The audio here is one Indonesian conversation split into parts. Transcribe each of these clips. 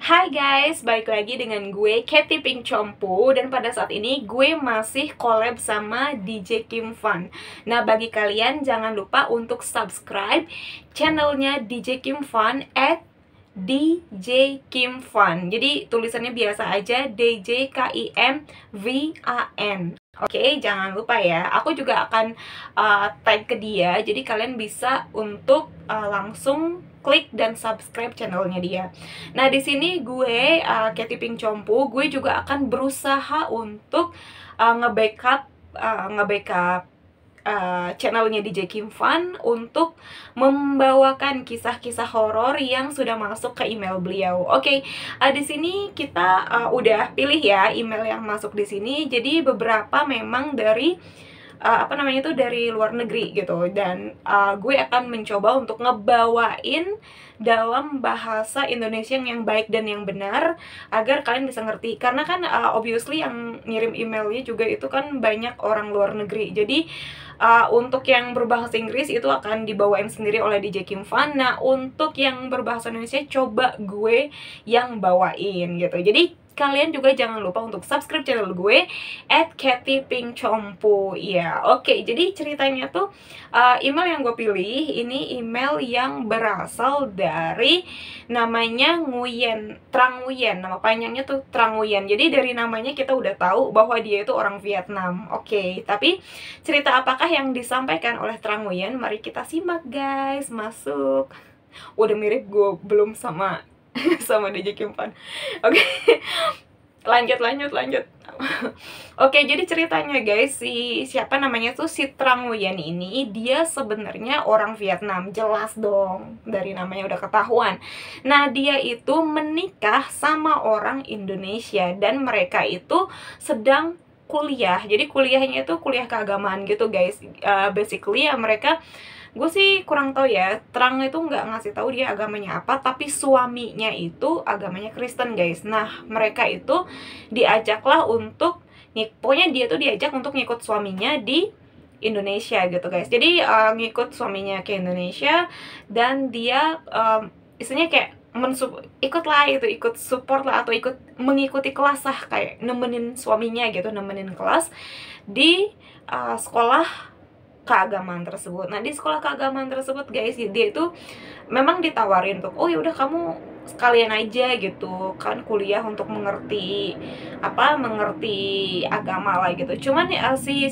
Hai guys, balik lagi dengan gue Katy Pink Chompu. Dan pada saat ini gue masih collab sama DJ Kim Fun. Nah, bagi kalian jangan lupa untuk subscribe channelnya DJ Kim Fun at DJ Kim Fun. Jadi tulisannya biasa aja, DJ KIMVAN. Oke, jangan lupa ya. Aku juga akan tag ke dia. Jadi kalian bisa untuk langsung klik dan subscribe channelnya dia. Nah, di sini gue Katy Pink Chompu, gue juga akan berusaha untuk nge-backup channelnya DJ Kim Fun untuk membawakan kisah-kisah horor yang sudah masuk ke email beliau. Oke, di sini kita udah pilih ya email yang masuk di sini. Jadi beberapa memang dari dari luar negeri gitu, dan gue akan mencoba untuk ngebawain dalam bahasa Indonesia yang baik dan yang benar agar kalian bisa ngerti, karena kan obviously yang ngirim emailnya juga itu kan banyak orang luar negeri. Jadi untuk yang berbahasa Inggris itu akan dibawain sendiri oleh DJ Kim Fun. Nah, untuk yang berbahasa Indonesia coba gue yang bawain gitu. Jadi kalian juga jangan lupa untuk subscribe channel gue @Katy Pink Chompu. Ya, oke. Jadi ceritanya tuh email yang gue pilih ini email yang berasal dari namanya Trang Nguyen. Nama panjangnya tuh Trang Nguyen. Jadi dari namanya kita udah tahu bahwa dia itu orang Vietnam. Oke, tapi cerita apakah yang disampaikan oleh Trang Nguyen? Mari kita simak guys. Masuk. Udah mirip gue belum sama DJ Kim Fun. Oke. lanjut Oke, jadi ceritanya guys, siapa namanya tuh si Trang Nguyen ini, dia sebenarnya orang Vietnam, jelas dong dari namanya udah ketahuan. Nah, dia itu menikah sama orang Indonesia dan mereka itu sedang kuliah. Jadi kuliahnya itu kuliah keagamaan gitu guys. Basically ya mereka, gue sih kurang tahu ya, Trang itu nggak ngasih tahu dia agamanya apa, tapi suaminya itu agamanya Kristen guys. Nah, mereka itu diajaklah untuk pokoknya dia tuh diajak untuk ngikut suaminya di Indonesia gitu guys. Jadi ngikut suaminya ke Indonesia, dan dia istilahnya kayak ikut support lah, atau ikut mengikuti kelas lah, kayak nemenin suaminya gitu, nemenin kelas di sekolah keagamaan tersebut. Nah, di sekolah keagamaan tersebut guys, dia itu memang ditawarin tuh, oh ya udah kamu sekalian aja gitu kan kuliah untuk mengerti agama lah gitu. Cuman si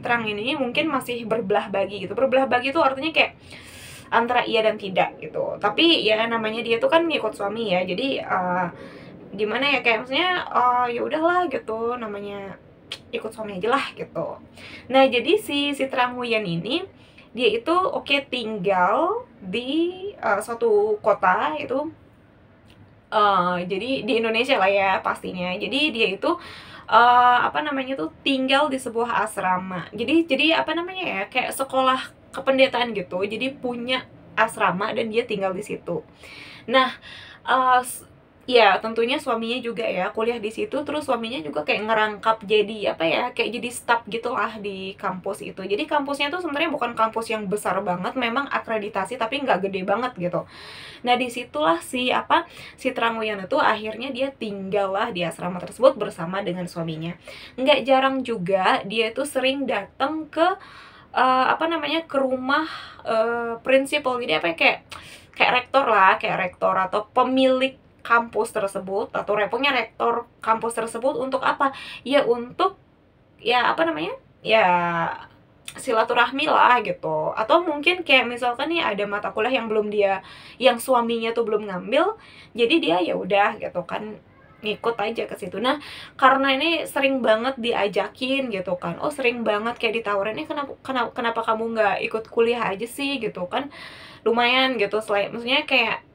Trang ini mungkin masih berbelah bagi gitu. Berbelah bagi itu artinya kayak antara iya dan tidak gitu. Tapi ya namanya dia tuh kan ngikut suami ya. Jadi gimana ya, kayak maksudnya ya udahlah gitu, namanya ikut suami aja lah gitu. Nah, jadi si Trang Nguyen ini dia itu tinggal di suatu kota itu, jadi di Indonesia lah ya pastinya. Jadi dia itu tinggal di sebuah asrama. Jadi kayak sekolah kependetaan gitu. Jadi punya asrama dan dia tinggal di situ. Nah, ya tentunya suaminya juga ya kuliah di situ. Terus suaminya juga kayak ngerangkap jadi kayak jadi staff gitulah di kampus itu. Jadi kampusnya tuh sebenarnya bukan kampus yang besar banget, memang akreditasi tapi nggak gede banget gitu. Nah, disitulah si Trang Nguyen itu akhirnya dia tinggal lah di asrama tersebut bersama dengan suaminya. Nggak jarang juga dia itu sering datang ke ke rumah prinsipal. Jadi kayak rektor lah, kayak rektor atau pemilik kampus tersebut, atau pokoknya rektor kampus tersebut. Untuk apa? Ya untuk ya silaturahmi lah gitu. Atau mungkin kayak misalkan nih ada mata kuliah yang suaminya tuh belum ngambil, jadi dia ya udah gitu kan ngikut aja ke situ. Nah, karena ini sering banget diajakin gitu kan, sering banget kayak ditawarin, kenapa kamu nggak ikut kuliah aja sih gitu kan, lumayan gitu, maksudnya kayak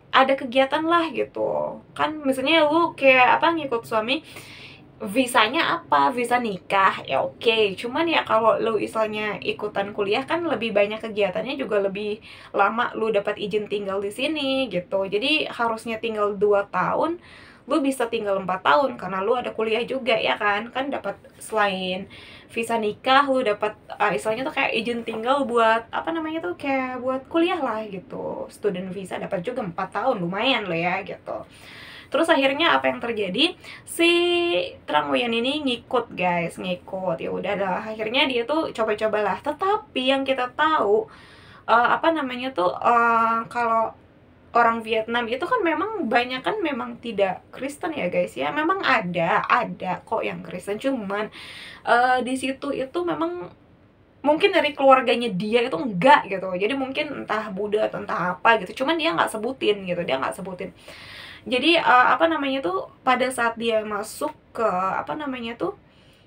ada kegiatan lah gitu kan. Misalnya lu kayak ngikut suami, visanya visa nikah ya oke. Cuman ya kalau lu misalnya ikutan kuliah kan lebih banyak kegiatannya, juga lebih lama lu dapat izin tinggal di sini gitu. Jadi harusnya tinggal 2 tahun, lu bisa tinggal 4 tahun karena lu ada kuliah juga ya kan dapat selain visa nikah lu dapat istilahnya tuh kayak izin tinggal buat apa namanya tuh kayak buat kuliah lah gitu, student visa dapat juga 4 tahun, lumayan loh ya gitu. Terus akhirnya apa yang terjadi, si Trang Nguyen ini ngikut guys, ngikut. Ya udah lah, akhirnya dia tuh coba-cobalah. Tetapi yang kita tahu apa namanya tuh kalau orang Vietnam itu kan memang banyak kan memang tidak Kristen ya guys ya. Memang ada kok yang Kristen, cuman di situ itu memang mungkin dari keluarganya dia itu enggak gitu. Jadi mungkin entah Buddha atau entah apa gitu. Cuman dia nggak sebutin gitu, dia nggak sebutin. Jadi apa namanya tuh pada saat dia masuk ke apa namanya tuh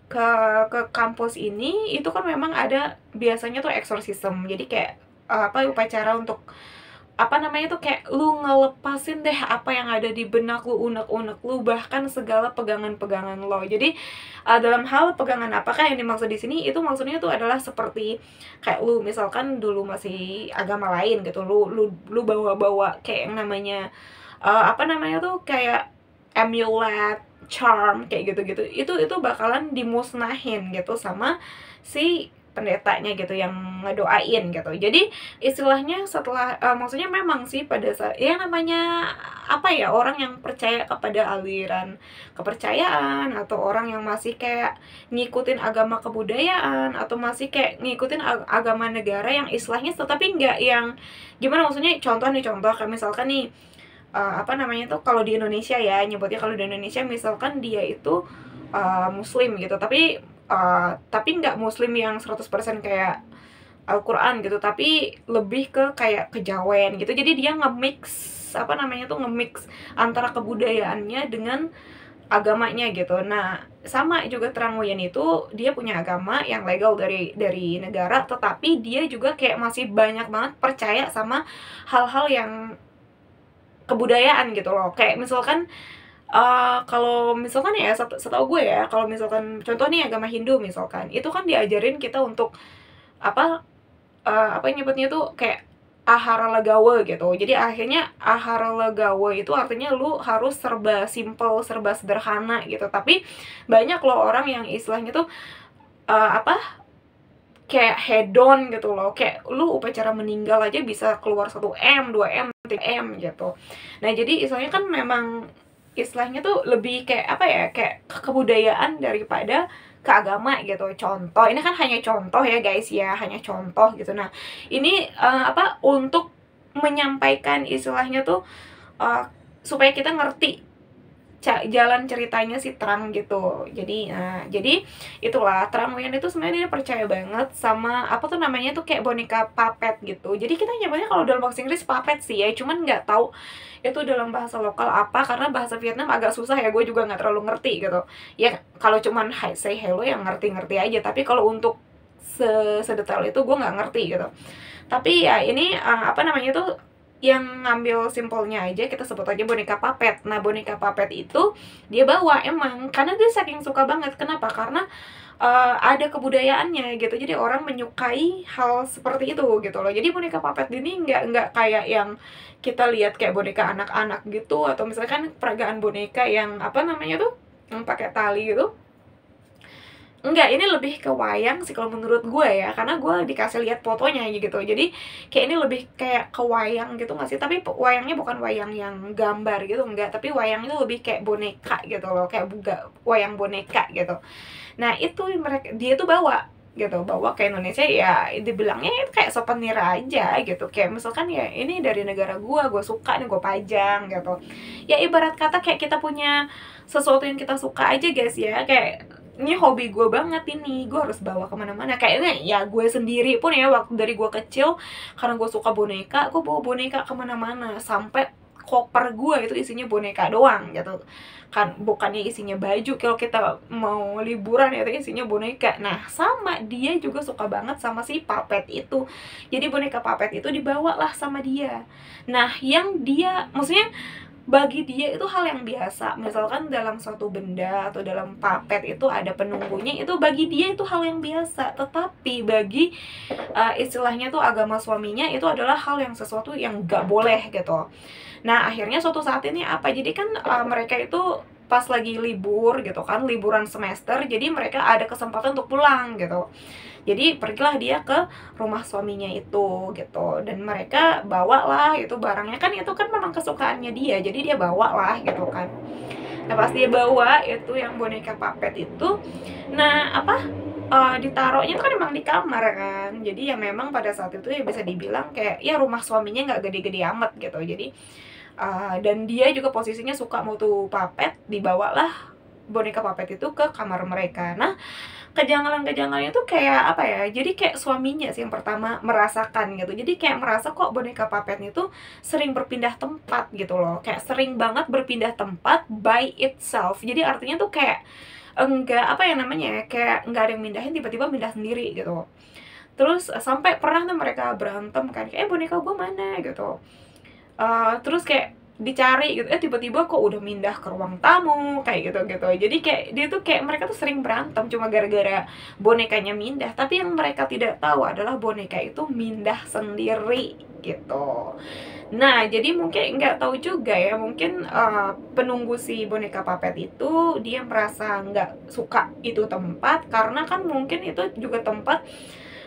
ke kampus ini itu kan memang ada biasanya tuh exorcism. Jadi kayak apa upacara untuk apa namanya tuh kayak lu ngelepasin deh apa yang ada di benak lu, unek-unek lu, bahkan segala pegangan-pegangan lo. Jadi dalam hal pegangan apakah yang dimaksud di sini itu maksudnya tuh adalah seperti kayak lu misalkan dulu masih agama lain gitu, lu bawa-bawa kayak yang namanya apa namanya tuh kayak amulet, charm kayak gitu-gitu. Itu bakalan dimusnahin gitu sama si pendetanya gitu yang ngedoain gitu. Jadi istilahnya setelah maksudnya memang sih pada saat ya namanya apa ya, orang yang percaya kepada aliran kepercayaan atau orang yang masih kayak ngikutin agama kebudayaan atau masih kayak ngikutin agama negara yang istilahnya tetapi nggak yang gimana, maksudnya contoh kayak misalkan nih apa namanya tuh kalau di Indonesia ya nyebutnya, kalau di Indonesia misalkan dia itu muslim gitu tapi nggak muslim yang 100% kayak Al-Quran gitu, tapi lebih ke kayak kejawen gitu. Jadi dia nge-mix apa namanya tuh nge-mix antara kebudayaannya dengan agamanya gitu. Nah sama juga Trang Nguyen itu dia punya agama yang legal dari negara, tetapi dia juga kayak masih banyak banget percaya sama hal-hal yang kebudayaan gitu loh. Kayak misalkan kalau misalkan ya setahu gue ya, kalau misalkan contoh nih agama Hindu misalkan, itu kan diajarin kita untuk apa apa nyebutnya tuh kayak ahara legawa gitu. Jadi akhirnya ahara legawa itu artinya lu harus serba simple, serba sederhana gitu. Tapi banyak loh orang yang istilahnya tuh apa kayak hedon gitu loh, kayak lu upacara meninggal aja bisa keluar 1M, 2M, 3M gitu. Nah jadi istilahnya kan memang istilahnya tuh lebih kayak apa ya, kayak kebudayaan daripada ke agama gitu. Contoh, ini kan hanya contoh ya guys ya, hanya contoh gitu. Nah ini apa untuk menyampaikan istilahnya tuh supaya kita ngerti jalan ceritanya si Trang gitu. Jadi itulah Trang Nguyen itu sebenarnya dia percaya banget sama apa tuh namanya tuh kayak boneka puppet gitu. Jadi kita nyebutnya kalau dalam bahasa Inggris puppet sih ya, cuman nggak tahu itu dalam bahasa lokal apa karena bahasa Vietnam agak susah ya, gue juga nggak terlalu ngerti gitu. Ya kalau cuman hi say hello yang ngerti-ngerti aja, tapi kalau untuk sedetail itu gue nggak ngerti gitu. Tapi ya ini apa namanya tuh yang ngambil simpelnya aja kita sebut aja boneka puppet. Nah boneka puppet itu dia bawa emang karena dia saking suka banget. Kenapa? Karena ada kebudayaannya gitu. Jadi orang menyukai hal seperti itu gitu loh. Jadi boneka puppet ini nggak kayak yang kita lihat kayak boneka anak-anak gitu, atau misalkan peragaan boneka yang apa namanya tuh yang pakai tali gitu. Enggak, ini lebih ke wayang sih kalau menurut gue ya, karena gue dikasih lihat fotonya gitu. Jadi kayak ini lebih kayak ke wayang gitu nggak sih? Tapi wayangnya bukan wayang yang gambar gitu, enggak. Tapi wayangnya lebih kayak boneka gitu loh, kayak wayang boneka gitu. Nah itu dia tuh bawa ke Indonesia ya, dibilangnya itu kayak souvenir aja gitu. Kayak misalkan ya ini dari negara gue suka nih, gue pajang gitu. Ya ibarat kata kayak kita punya sesuatu yang kita suka aja guys ya, kayak ini hobi gue banget ini, gue harus bawa kemana-mana. Kayaknya ya gue sendiri pun ya waktu dari gue kecil, karena gue suka boneka, gue bawa boneka kemana-mana. Sampai koper gue itu isinya boneka doang gitu kan, bukannya isinya baju. Kalau kita mau liburan ya itu isinya boneka. Nah sama dia juga suka banget sama si puppet itu. Jadi boneka puppet itu dibawalah sama dia. Nah yang dia maksudnya bagi dia itu hal yang biasa. Misalkan dalam suatu benda atau dalam puppet itu ada penunggunya, itu bagi dia itu hal yang biasa. Tetapi bagi istilahnya tuh agama suaminya itu adalah hal yang sesuatu yang gak boleh gitu. Nah akhirnya suatu saat ini apa, jadi kan mereka itu pas lagi libur gitu kan, liburan semester, jadi mereka ada kesempatan untuk pulang gitu. Jadi pergilah dia ke rumah suaminya itu gitu, dan mereka bawa lah itu barangnya, kan itu kan memang kesukaannya dia, jadi dia bawa lah gitu kan. Nah pas dia bawa itu yang boneka puppet itu, nah apa, ditaruhnya kan emang di kamar kan, jadi ya memang pada saat itu ya bisa dibilang kayak ya rumah suaminya nggak gede-gede amat gitu. Jadi dan dia juga posisinya suka mau tuh puppet, dibawalah boneka puppet itu ke kamar mereka. Nah kejanggalan-kejanggalannya tuh kayak apa ya, jadi kayak suaminya sih yang pertama merasakan gitu, jadi kayak merasa kok boneka puppetnya tuh sering berpindah tempat gitu loh, kayak sering banget berpindah tempat by itself. Jadi artinya tuh kayak enggak, apa ya namanya ya, kayak enggak ada yang mindahin, tiba-tiba pindah sendiri gitu. Terus sampai pernah tuh mereka berantem kan, kayak boneka gue mana gitu. Terus kayak dicari gitu, tiba-tiba kok udah mindah ke ruang tamu kayak gitu-gitu. Jadi kayak dia tuh kayak mereka tuh sering berantem cuma gara-gara bonekanya mindah, tapi yang mereka tidak tahu adalah boneka itu mindah sendiri gitu. Nah jadi mungkin nggak tahu juga ya, mungkin penunggu si boneka puppet itu dia merasa nggak suka itu tempat, karena kan mungkin itu juga tempat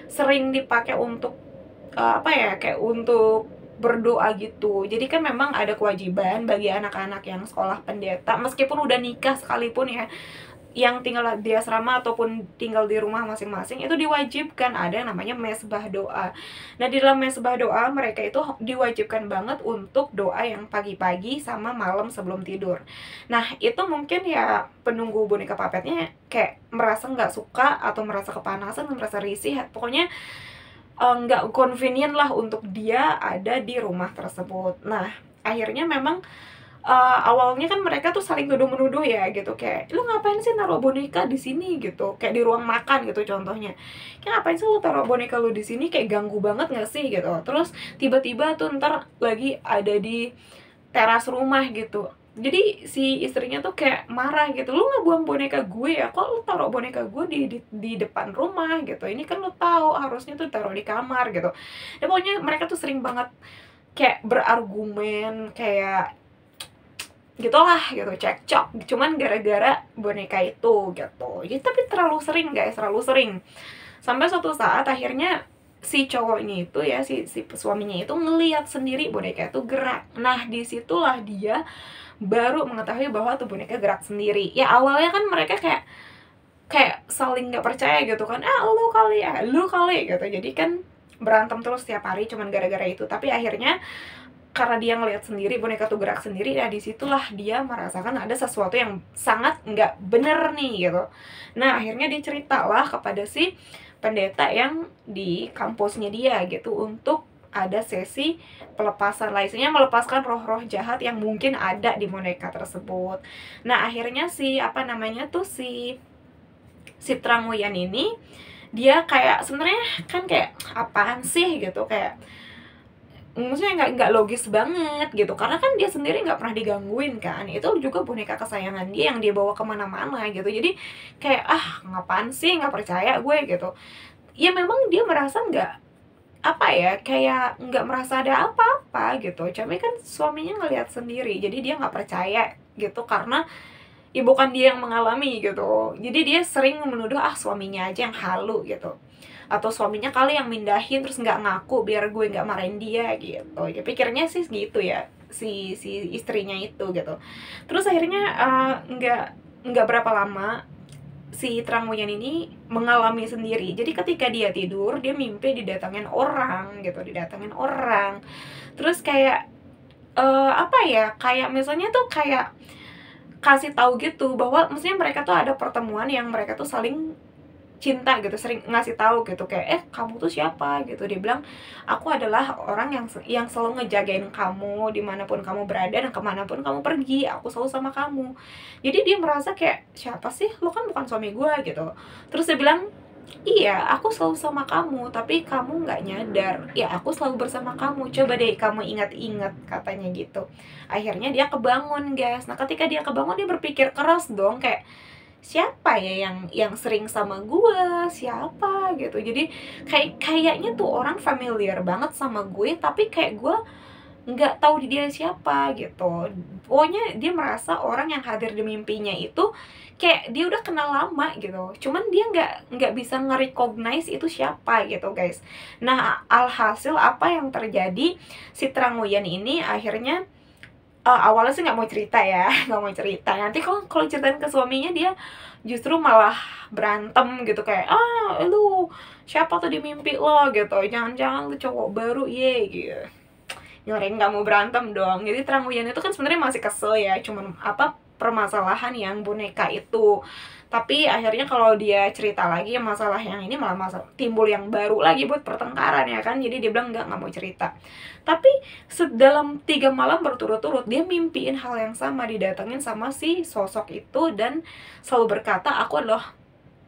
sering dipakai untuk apa ya, kayak untuk berdoa gitu. Jadi kan memang ada kewajiban bagi anak-anak yang sekolah pendeta, meskipun udah nikah sekalipun ya, yang tinggal di asrama ataupun tinggal di rumah masing-masing, itu diwajibkan ada yang namanya mesbah doa. Nah di dalam mesbah doa mereka itu diwajibkan banget untuk doa yang pagi-pagi sama malam sebelum tidur. Nah itu mungkin ya penunggu boneka puppetnya kayak merasa nggak suka atau merasa kepanasan, merasa risih, pokoknya nggak convenient lah untuk dia ada di rumah tersebut. Nah akhirnya memang awalnya kan mereka tuh saling tuduh-menuduh ya gitu, kayak lu ngapain sih naruh boneka di sini gitu, kayak di ruang makan gitu contohnya, kayak ngapain sih lu taruh boneka lu di sini, kayak ganggu banget nggak sih gitu. Terus tiba-tiba tuh ntar lagi ada di teras rumah gitu, jadi si istrinya tuh kayak marah gitu, lu ngebuang boneka gue ya, kok lu taruh boneka gue di depan rumah gitu, ini kan lu tahu harusnya tuh taruh di kamar gitu. Ya pokoknya mereka tuh sering banget kayak berargumen kayak gitulah gitu, cekcok cuman gara-gara boneka itu gitu. Jadi tapi terlalu sering guys, terlalu sering, sampai suatu saat akhirnya si cowoknya itu ya, si suaminya itu ngelihat sendiri boneka itu gerak. Nah disitulah dia baru mengetahui bahwa tuh boneka gerak sendiri. Ya awalnya kan mereka kayak saling nggak percaya gitu kan, lu kali ya, lu kali gitu. Jadi kan berantem terus tiap hari cuman gara-gara itu. Tapi akhirnya karena dia ngelihat sendiri boneka tuh gerak sendiri, ya disitulah dia merasakan ada sesuatu yang sangat nggak bener nih gitu. Nah akhirnya dia ceritalah kepada si pendeta yang di kampusnya dia gitu, untuk ada sesi pelepasan lah, isinya melepaskan roh-roh jahat yang mungkin ada di boneka tersebut. Nah akhirnya si apa namanya tuh si Tranguyan ini dia kayak sebenarnya kan kayak apaan sih gitu, kayak maksudnya nggak logis banget gitu, karena kan dia sendiri nggak pernah digangguin kan, itu juga boneka kesayangan dia yang dia bawa kemana-mana gitu. Jadi kayak ngapain sih, nggak percaya gue gitu. Ya memang dia merasa nggak apa ya, kayak nggak merasa ada apa-apa gitu, tapi kan suaminya ngelihat sendiri, jadi dia nggak percaya gitu, karena ya bukan dia yang mengalami gitu. Jadi dia sering menuduh suaminya aja yang halu gitu, atau suaminya kali yang mindahin terus nggak ngaku biar gue nggak marahin dia gitu. Ya pikirnya sih gitu ya si istrinya itu gitu. Terus akhirnya nggak berapa lama si Tranguyan ini mengalami sendiri. Jadi ketika dia tidur, dia mimpi didatengin orang gitu, didatengin orang. Terus kayak apa ya, kayak misalnya tuh kayak kasih tahu gitu bahwa maksudnya mereka tuh ada pertemuan yang mereka tuh saling cinta gitu, sering ngasih tahu gitu kayak kamu tuh siapa gitu. Dia bilang aku adalah orang yang selalu ngejagain kamu dimanapun kamu berada dan kemanapun kamu pergi, aku selalu sama kamu. Jadi dia merasa kayak siapa sih, lo kan bukan suami gue gitu. Terus dia bilang iya aku selalu sama kamu tapi kamu nggak nyadar, ya aku selalu bersama kamu, coba deh kamu ingat-ingat, katanya gitu. Akhirnya dia kebangun guys. Nah ketika dia kebangun, dia berpikir keras dong, kayak siapa ya yang sering sama gue, siapa gitu. Jadi kayaknya tuh orang familiar banget sama gue, tapi kayak gue nggak tahu dia siapa gitu. Pokoknya dia merasa orang yang hadir di mimpinya itu kayak dia udah kenal lama gitu, cuman dia nggak bisa nge-recognize itu siapa gitu guys. Nah alhasil apa yang terjadi, si Tranguyan ini akhirnya awalnya sih nggak mau cerita ya nggak mau cerita. Nanti kalau ceritain ke suaminya, dia justru malah berantem gitu, kayak lu siapa tuh di mimpi lo gitu, jangan-jangan lu cowok baru ye gitu. Nyoreng nggak mau berantem dong. Jadi Tranguyan itu kan sebenarnya masih kesel ya, cuman permasalahan yang boneka itu. Tapi akhirnya kalau dia cerita lagi masalah yang ini, malah timbul yang baru lagi buat pertengkaran ya kan. Jadi dia bilang nggak mau cerita. Tapi dalam 3 malam berturut-turut dia mimpiin hal yang sama, didatengin sama si sosok itu dan selalu berkata, aku adalah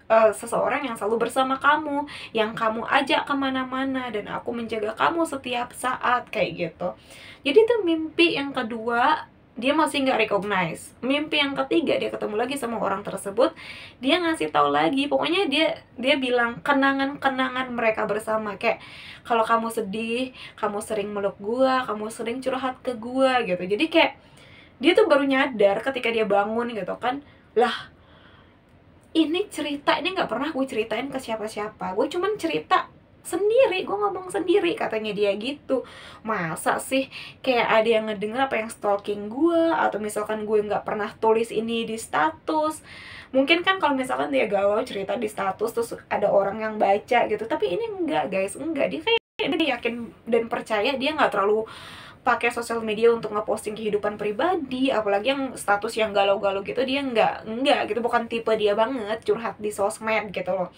seseorang yang selalu bersama kamu, yang kamu ajak kemana-mana, dan aku menjaga kamu setiap saat, kayak gitu. Jadi itu mimpi yang kedua, dia masih nggak recognize. Mimpi yang ketiga, dia ketemu lagi sama orang tersebut, dia ngasih tahu lagi, pokoknya dia bilang kenangan-kenangan mereka bersama, kayak kalau kamu sedih, kamu sering meluk gua, kamu sering curhat ke gua gitu. Jadi kayak dia tuh baru nyadar ketika dia bangun gitu kan, lah ini cerita ini nggak pernah gue ceritain ke siapa-siapa, gue cuman cerita sendiri, gue ngomong sendiri, katanya dia gitu. Masa sih kayak ada yang ngedenger apa yang stalking gue, atau misalkan gue nggak pernah tulis ini di status. Mungkin kan kalau misalkan dia galau cerita di status terus ada orang yang baca gitu, tapi ini enggak guys, enggak. Dia kayak dia yakin dan percaya, dia nggak terlalu pakai sosial media untuk ngeposting kehidupan pribadi, apalagi yang status yang galau-galau gitu. Dia enggak gitu, bukan tipe dia banget curhat di sosmed gitu loh.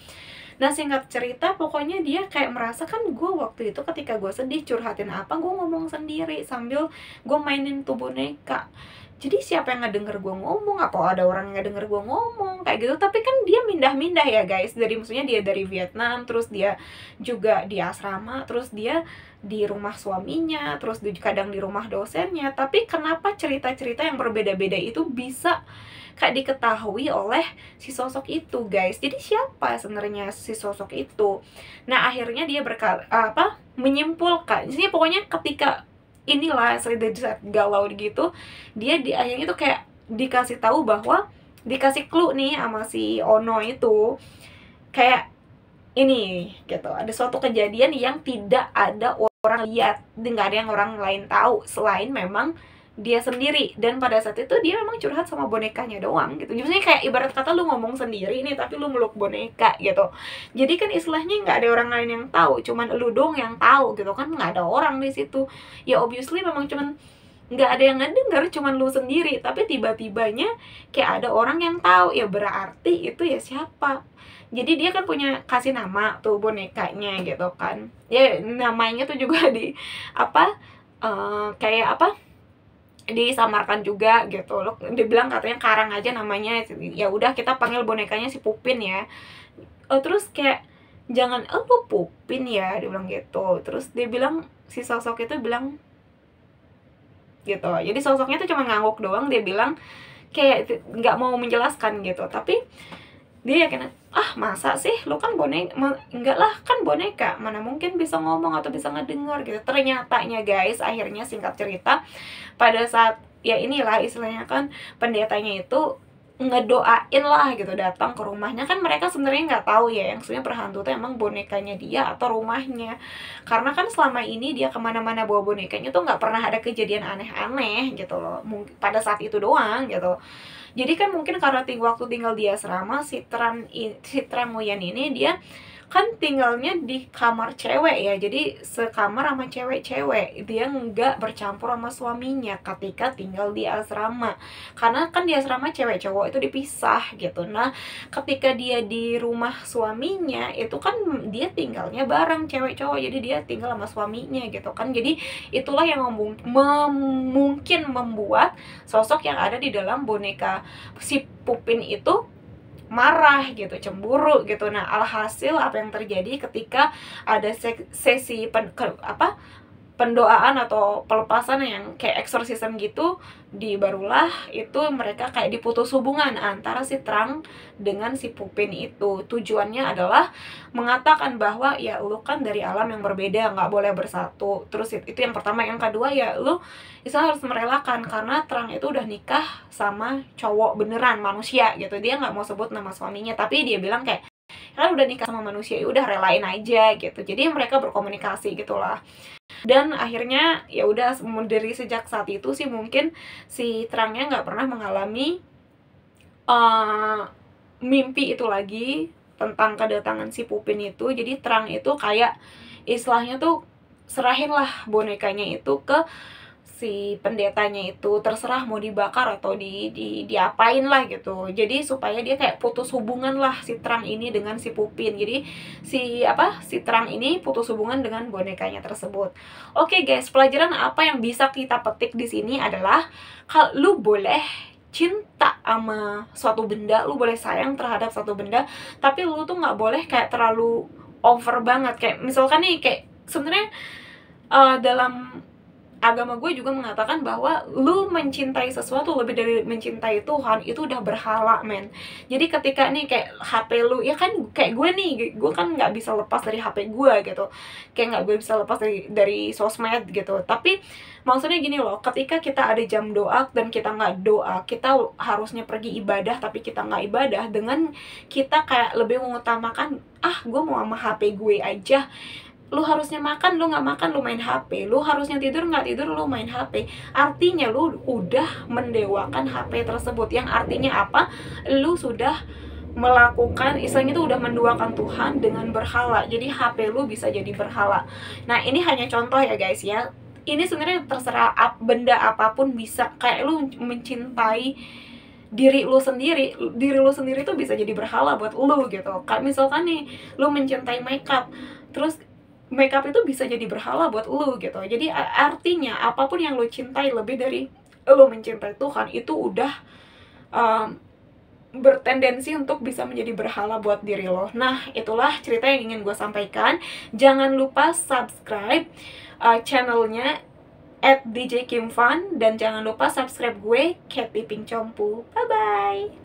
Nah singkat cerita, pokoknya dia kayak merasa kan, gue waktu itu ketika gue sedih curhatin apa, gue ngomong sendiri sambil gue mainin tuh boneka. Jadi siapa yang ngedenger gue ngomong, apa ada orang yang ngedenger gue ngomong kayak gitu. Tapi kan dia mindah-mindah ya guys, maksudnya dia dari Vietnam, terus dia juga di asrama, terus dia di rumah suaminya, terus kadang di rumah dosennya. Tapi kenapa cerita-cerita yang berbeda-beda itu bisa kayak diketahui oleh si sosok itu guys. Jadi siapa sebenarnya si sosok itu? Nah akhirnya dia menyimpulkan, jadi pokoknya ketika inilah dari saat galau gitu, dia di akhirnya tuh kayak dikasih tahu bahwa, dikasih clue nih sama si Ono itu, kayak ini gitu, ada suatu kejadian yang tidak ada orang lihat, nggak ada yang orang lain tahu selain memang dia sendiri. Dan pada saat itu dia memang curhat sama bonekanya doang gitu. Jadi kayak ibarat kata lu ngomong sendiri nih, tapi lu meluk boneka gitu. Jadi kan istilahnya nggak ada orang lain yang tahu, cuman lu dong yang tahu gitu kan, nggak ada orang di situ. Ya obviously memang cuman nggak ada yang ngedenger, cuman lu sendiri. Tapi tiba-tibanya kayak ada orang yang tahu, ya berarti itu ya siapa. Jadi dia kan punya kasih nama tuh bonekanya gitu kan. Ya namanya tuh juga di kayak disamarkan juga gitu loh. Dibilang katanya Karang aja namanya, ya udah kita panggil bonekanya si Pupin ya. Terus kayak jangan lu Pupin ya, dia bilang gitu. Terus dia bilang, si sosok itu bilang gitu. Jadi sosoknya tuh cuma ngangguk doang, dia bilang kayak nggak mau menjelaskan gitu. Tapi dia yakin, masa sih lu kan boneka, enggak lah kan boneka, mana mungkin bisa ngomong atau bisa ngedengar gitu. Ternyatanya guys, akhirnya singkat cerita, pada saat ya inilah istilahnya kan, pendetanya itu ngedoain lah gitu, datang ke rumahnya. Kan mereka sebenarnya nggak tahu ya yang sebenarnya berhantu tuh emang bonekanya dia atau rumahnya, karena kan selama ini dia kemana-mana bawa bonekanya tuh nggak pernah ada kejadian aneh-aneh gitu loh, mungkin pada saat itu doang gitu. Jadi kan mungkin karena waktu tinggal di asrama, si Tranguyan ini dia kan tinggalnya di kamar cewek ya, jadi sekamar sama cewek-cewek. Dia nggak bercampur sama suaminya ketika tinggal di asrama, karena kan di asrama cewek cowok itu dipisah gitu. Nah ketika dia di rumah suaminya itu kan dia tinggalnya bareng cewek cowok, jadi dia tinggal sama suaminya gitu kan. Jadi itulah yang mungkin membuat sosok yang ada di dalam boneka si Pupin itu marah gitu, cemburu gitu. Nah alhasil apa yang terjadi ketika ada sesi pendoaan atau pelepasan yang kayak eksorsisme gitu, barulah itu mereka kayak diputus hubungan antara si Terang dengan si Pupin itu. Tujuannya adalah mengatakan bahwa ya lu kan dari alam yang berbeda, nggak boleh bersatu. Terus itu yang pertama. Yang kedua ya lu harus merelakan, karena Terang itu udah nikah sama cowok beneran, manusia gitu. Dia nggak mau sebut nama suaminya, tapi dia bilang kayak kan udah nikah sama manusia, ya udah relain aja gitu. Jadi mereka berkomunikasi gitulah. Dan akhirnya ya udah, dari sejak saat itu sih mungkin si Terangnya nggak pernah mengalami mimpi itu lagi tentang kedatangan si Pupin itu. Jadi Terang itu kayak istilahnya tuh serahin lah bonekanya itu ke si pendetanya itu, terserah mau dibakar atau diapain lah gitu. Jadi supaya dia kayak putus hubungan lah si Terang ini dengan si Pupin. Jadi si Terang ini putus hubungan dengan bonekanya tersebut. Oke guys, pelajaran apa yang bisa kita petik di sini adalah kalau lu boleh cinta sama suatu benda, lu boleh sayang terhadap suatu benda, tapi lu tuh nggak boleh kayak terlalu over banget. Kayak misalkan nih, kayak sebenarnya dalam agama gue juga mengatakan bahwa lu mencintai sesuatu lebih dari mencintai Tuhan itu udah berhala, men. Jadi ketika nih kayak HP lu, ya kan kayak gue nih, gue kan nggak bisa lepas dari HP gue gitu, kayak nggak gue bisa lepas dari sosmed gitu. Tapi maksudnya gini loh, ketika kita ada jam doa dan kita nggak doa, kita harusnya pergi ibadah tapi kita nggak ibadah, dengan kita kayak lebih mengutamakan gue mau sama HP gue aja. Lu harusnya makan, lu nggak makan, lu main HP. Lu harusnya tidur, nggak tidur, lu main HP. Artinya lu udah mendewakan HP tersebut. Yang artinya apa? Lu sudah melakukan, istilahnya itu udah menduakan Tuhan dengan berhala. Jadi HP lu bisa jadi berhala. Nah ini hanya contoh ya guys ya. Ini sebenarnya terserah benda apapun bisa. Kayak lu mencintai diri lu sendiri tuh bisa jadi berhala buat lu gitu. Kayak misalkan nih, lu mencintai makeup, terus makeup itu bisa jadi berhala buat lu gitu. Jadi artinya apapun yang lu cintai lebih dari lu mencintai Tuhan itu udah bertendensi untuk bisa menjadi berhala buat diri lo. Nah itulah cerita yang ingin gue sampaikan. Jangan lupa subscribe channelnya @DJ Kim Fun, dan jangan lupa subscribe gue, Katy Pink Compu. Bye bye.